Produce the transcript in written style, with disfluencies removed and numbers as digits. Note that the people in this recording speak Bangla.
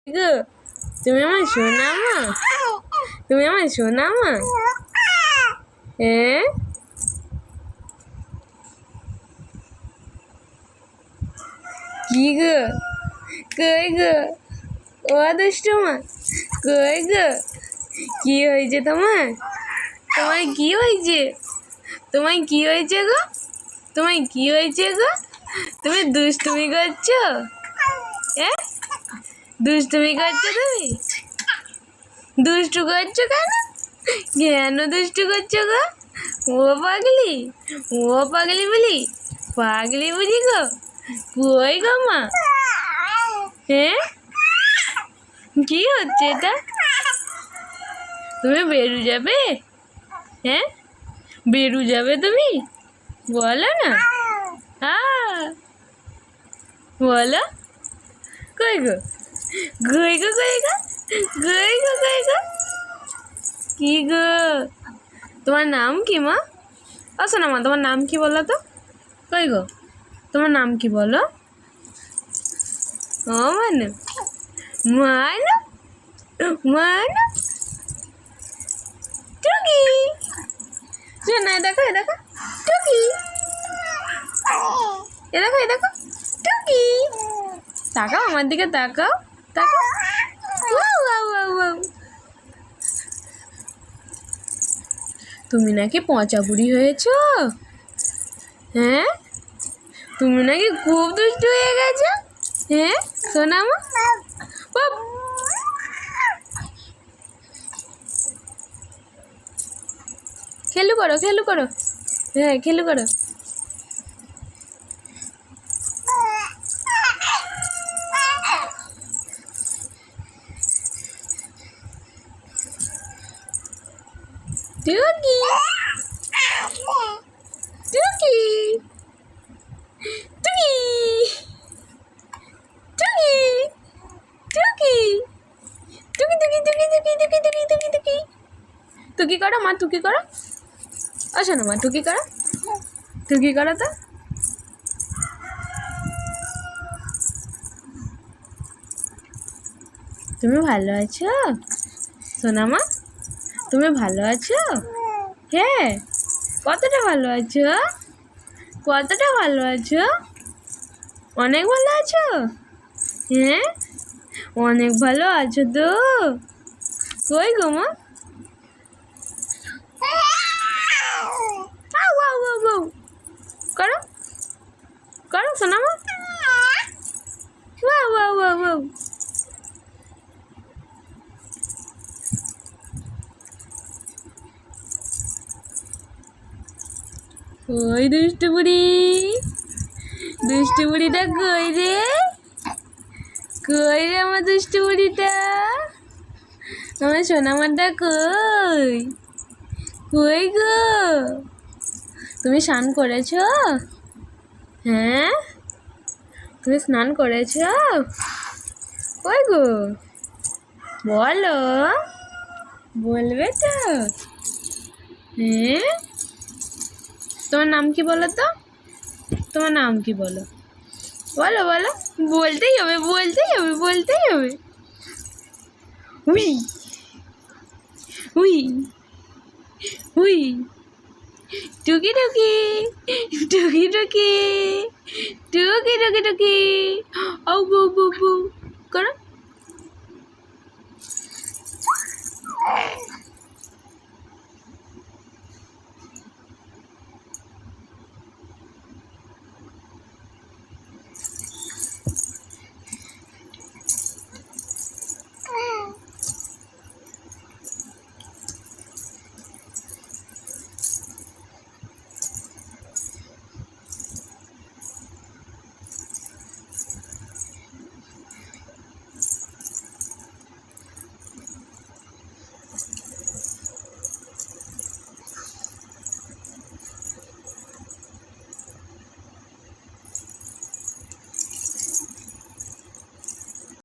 গো তুমি আমার সোনা মা, তুমি আমার সোনা মা। হ্যাঁ কি গো, কই গো ও দুষ্টু মা, কই গো? কি হয়েছে তোমার? তোমার কি হয়েছে? তোমার কি হয়েছে গো? তোমার কি হয়েছে গো? তুমি দুষ্টুমি করছো? হ্যাঁ দুষ্টুমি করছো তুমি? দুষ্টু করছো কেন? কেন দুষ্টু করছো গো? ও পাগলি, ও পাগলি বলি, পাগলি বুঝি গো। কই গো মা? হ্যাঁ কি হচ্ছে এটা? তুমি বেরু যাবে? হ্যাঁ বেরু যাবে তুমি? বলো না। বলো কই গো, কই গো, কই গো, কই গো, কই গো? কি গো তোমার নাম কি মা? আসো না মা, তোমার নাম কি বলো তো? কই গো তোমার নাম কি বলো? ও মানু, মানু, মানু, টুকি। শোনা দেখো, এ দেখো টুকি, এ দেখো, এ দেখো টুকি। তাকাও আমার দিকে, তাকাও, তাকাও। Wow, wow, wow, wow. তুমি নাকি পচা বুড়ি হয়েছ? হ্যাঁ তুমি নাকি খুব দুষ্টু হয়ে গেছো? হ্যাঁ শোনা মা। খেলু করো, খেলু করো, হ্যাঁ খেলু করো। টুকি, টুকি, টুকি, টুকি, টুকি, টুকি, টুকি, টুকি, টুকি, টুকি, টুকি, টুকি, টুকি। টুকি করো মা, টুকি করো। আসো না মা, টুকি করো, টুকি করো তো। তুমি ভালো আছো সোনা মা? তুমি ভালো আছো? হ্যাঁ কতটা ভালো আছো? কতটা ভালো আছো? অনেক ভালো আছো? হ্যাঁ অনেক ভালো আছো তো? কই গো মা? করো, করো সোনা মা। Wow, wow, wow, wow. ওই দুষ্টু বুড়ি, দুষ্টু বুড়িটা কই রে? কই রে আমার দুষ্টু বুড়িটা? আমার সোনামাটা কই? কই গো? তুমি স্নান করেছ? হ্যাঁ তুমি স্নান করেছ? কই গো বলো, বলবে তো? হ্যাঁ তোমার নাম কি বলো তো? তোমার নাম কি বলো? বলো, বলো, বলতেই হবে, বলতেই হবে, বলতেই হবে। উই, উই, উই, টুকি টুকি, টুকি টুকি, টুকি টুকি টুকি। ও বউ বউ বউ করো।